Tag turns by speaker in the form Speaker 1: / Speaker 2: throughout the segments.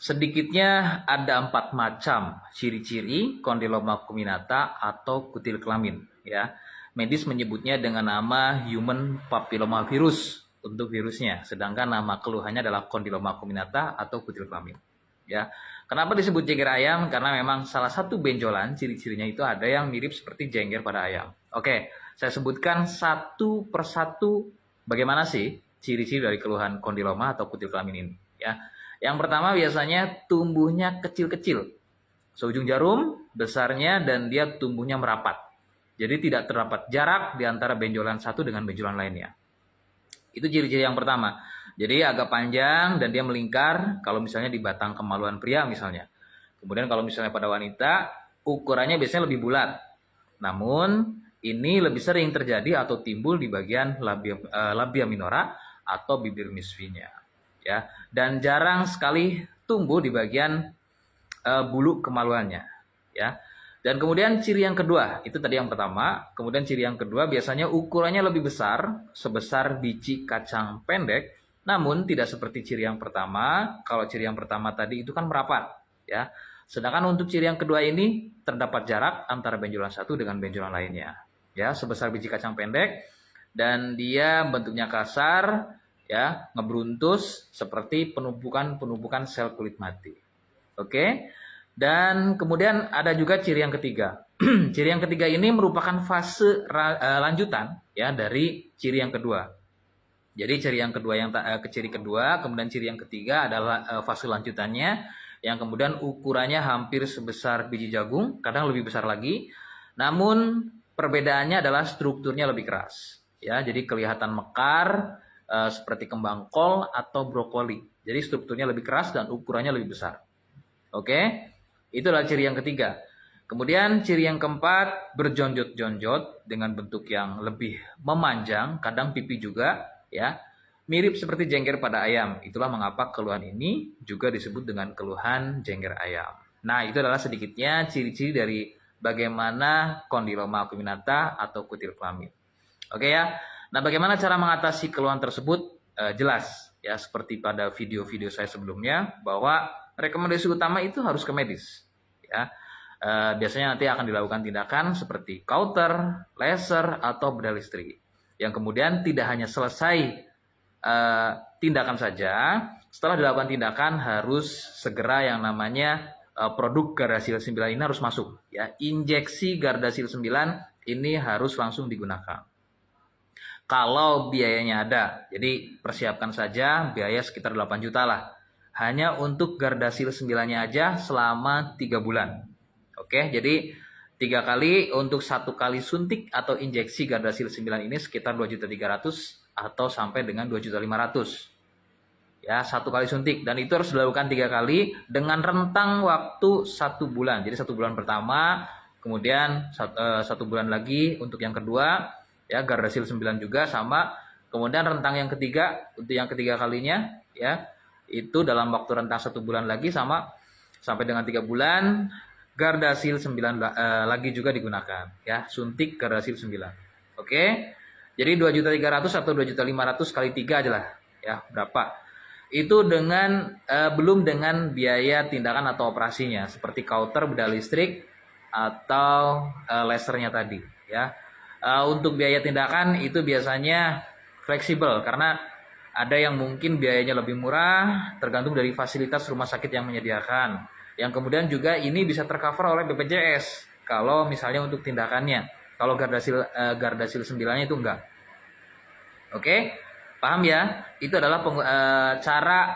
Speaker 1: Sedikitnya ada 4 macam ciri-ciri kondiloma acuminata atau kutil kelamin. Ya, medis menyebutnya dengan nama human papillomavirus untuk virusnya, sedangkan nama keluhannya adalah kondiloma acuminata atau kutil kelamin. Ya, kenapa disebut jengger ayam? Karena memang salah satu benjolan ciri-cirinya itu ada yang mirip seperti jengger pada ayam. Oke, saya sebutkan satu persatu bagaimana sih ciri-ciri dari keluhan kondiloma atau kutil kelamin ini. Ya. Yang pertama biasanya tumbuhnya kecil-kecil, seujung jarum besarnya dan dia tumbuhnya merapat. Jadi tidak terdapat jarak di antara benjolan satu dengan benjolan lainnya. Itu ciri-ciri yang pertama. Jadi agak panjang dan dia melingkar kalau misalnya di batang kemaluan pria misalnya. Kemudian kalau misalnya pada wanita, ukurannya biasanya lebih bulat. Namun ini lebih sering terjadi atau timbul di bagian labia minora atau bibir misfinya. Ya, dan jarang sekali tumbuh di bagian bulu kemaluannya, ya. Dan kemudian ciri yang kedua, itu tadi yang pertama, kemudian ciri yang kedua biasanya ukurannya lebih besar, sebesar biji kacang pendek, namun tidak seperti ciri yang pertama. Kalau ciri yang pertama tadi itu kan merapat, ya. Sedangkan untuk ciri yang kedua ini terdapat jarak antara benjolan satu dengan benjolan lainnya, ya, sebesar biji kacang pendek dan dia bentuknya kasar, ya, ngebruntus seperti penumpukan sel kulit mati. Oke. Dan kemudian ada juga ciri yang ketiga. Ciri yang ketiga ini merupakan fase lanjutan, ya, dari ciri yang kedua. Jadi ciri yang kedua ciri kedua, kemudian ciri yang ketiga adalah fase lanjutannya yang kemudian ukurannya hampir sebesar biji jagung, kadang lebih besar lagi. Namun perbedaannya adalah strukturnya lebih keras, ya. Jadi kelihatan mekar seperti kembang kol atau brokoli. Jadi strukturnya lebih keras dan ukurannya lebih besar. Oke, itu adalah ciri yang ketiga. Kemudian ciri yang keempat berjonjot-jonjot dengan bentuk yang lebih memanjang, kadang pipi juga, ya, mirip seperti jengger pada ayam. Itulah mengapa keluhan ini juga disebut dengan keluhan jengger ayam. Nah, itu adalah sedikitnya ciri-ciri dari bagaimana kondiloma acuminata atau kutil kelamin. Oke ya. Nah, bagaimana cara mengatasi keluhan tersebut? Jelas, ya, seperti pada video-video saya sebelumnya, bahwa rekomendasi utama itu harus ke medis, ya. Biasanya nanti akan dilakukan tindakan seperti kauter, laser, atau bedah listrik. Yang kemudian tidak hanya selesai tindakan saja, setelah dilakukan tindakan harus segera yang namanya produk Gardasil 9 ini harus masuk, ya. Injeksi Gardasil 9 ini harus langsung digunakan. Kalau biayanya ada, jadi persiapkan saja biaya sekitar 8 juta lah. Hanya untuk Gardasil 9-nya aja selama 3 bulan. Oke, jadi 3 kali untuk 1 kali suntik atau injeksi Gardasil 9 ini sekitar 2.300.000 atau sampai dengan 2.500.000. Ya, 1 kali suntik, dan itu harus dilakukan 3 kali dengan rentang waktu 1 bulan. Jadi 1 bulan pertama, kemudian 1 bulan lagi untuk yang kedua, ya, Gardasil 9 juga sama. Kemudian rentang yang ketiga untuk yang ketiga kalinya, ya, itu dalam waktu rentang 1 bulan lagi sama sampai dengan 3 bulan Gardasil 9 lagi juga digunakan, ya, suntik Gardasil 9. Oke. Jadi 2.300.000 atau 2.500.000 kali 3 aja lah, ya, berapa? Itu dengan belum dengan biaya tindakan atau operasinya seperti kauter, bedah listrik atau lasernya tadi, ya. Untuk biaya tindakan itu biasanya fleksibel karena ada yang mungkin biayanya lebih murah tergantung dari fasilitas rumah sakit yang menyediakan. Yang kemudian juga ini bisa tercover oleh BPJS kalau misalnya untuk tindakannya. Kalau Gardasil 9-nya itu enggak. Oke, paham ya? Itu adalah cara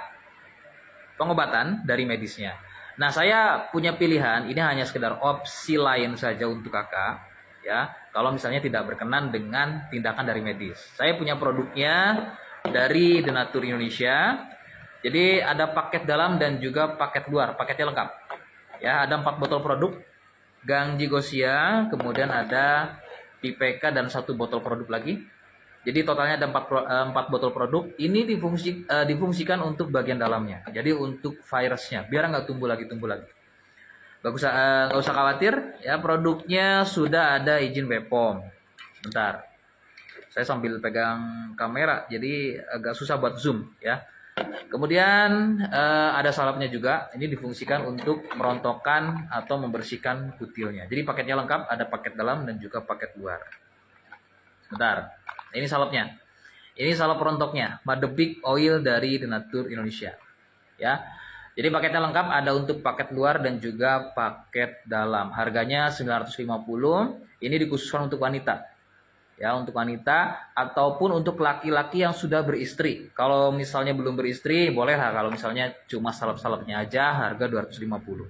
Speaker 1: pengobatan dari medisnya. Nah, saya punya pilihan, ini hanya sekedar opsi lain saja untuk kakak, ya. Kalau misalnya tidak berkenan dengan tindakan dari medis, saya punya produknya dari Denatur Indonesia. Jadi ada paket dalam dan juga paket luar, paketnya lengkap. Ya, ada 4 botol produk Gangjigosia, kemudian ada PPK dan 1 botol produk lagi. Jadi totalnya ada 4 botol produk. Ini difungsikan untuk bagian dalamnya. Jadi untuk virusnya, biar nggak tumbuh lagi. Nggak usah khawatir, ya, produknya sudah ada izin BPOM. Bentar, saya sambil pegang kamera, jadi agak susah buat zoom, ya. Kemudian ada salapnya juga. Ini difungsikan untuk merontokkan atau membersihkan kutilnya. Jadi paketnya lengkap, ada paket dalam dan juga paket luar. Sebentar. Ini salapnya. Ini salap perontoknya, Madebik Oil dari Denatur Indonesia. Ya. Jadi paketnya lengkap, ada untuk paket luar dan juga paket dalam. Harganya 950. Ini dikhususkan untuk wanita. Ya, untuk wanita ataupun untuk laki-laki yang sudah beristri. Kalau misalnya belum beristri, bolehlah. Kalau misalnya cuma salap-salapnya aja, harga 250.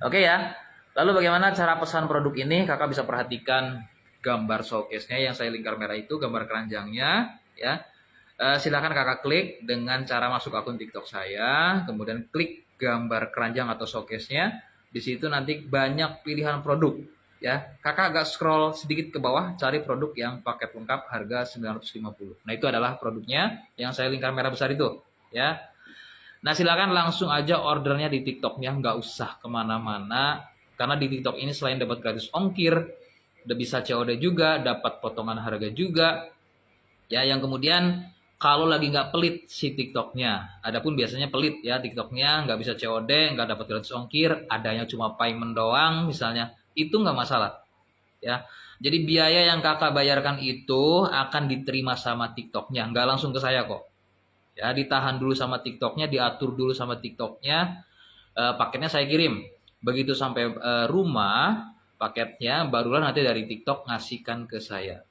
Speaker 1: Oke ya. Lalu bagaimana cara pesan produk ini? Kakak bisa perhatikan gambar showcase-nya yang saya lingkar merah itu, gambar keranjangnya. Ya, silakan kakak klik dengan cara masuk akun TikTok saya, kemudian klik gambar keranjang atau showcase-nya. Di situ nanti banyak pilihan produk. Ya, kakak agak scroll sedikit ke bawah, cari produk yang paket lengkap harga 950. Nah, itu adalah produknya yang saya lingkar merah besar itu. Ya, nah silakan langsung aja ordernya di TikToknya, nggak usah kemana-mana. Karena di TikTok ini selain dapat gratis ongkir, udah bisa COD juga, dapat potongan harga juga. Ya, yang kemudian kalau lagi nggak pelit si TikToknya, adapun biasanya pelit ya TikToknya, nggak bisa COD, nggak dapat gratis ongkir, adanya cuma payment doang misalnya, itu nggak masalah. Ya, jadi biaya yang kakak bayarkan itu akan diterima sama TikToknya, nggak langsung ke saya kok. Ya, ditahan dulu sama TikToknya, diatur dulu sama TikToknya, paketnya saya kirim. Begitu sampai rumah paketnya, barulah nanti dari TikTok ngasihkan ke saya.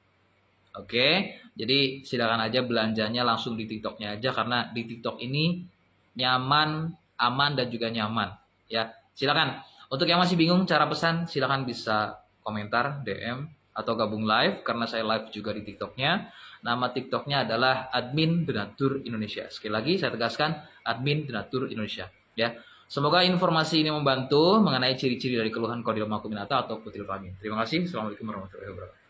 Speaker 1: Oke, jadi silakan aja belanjanya langsung di TikToknya aja karena di TikTok ini nyaman, aman dan juga nyaman. Ya, silakan. Untuk yang masih bingung cara pesan, silakan bisa komentar, DM atau gabung live karena saya live juga di TikToknya. Nama TikToknya adalah Admin Denatur Indonesia. Sekali lagi saya tegaskan Admin Denatur Indonesia. Ya, semoga informasi ini membantu mengenai ciri-ciri dari keluhan kondiloma acuminata atau kutil kelamin. Terima kasih. Assalamualaikum warahmatullahi wabarakatuh.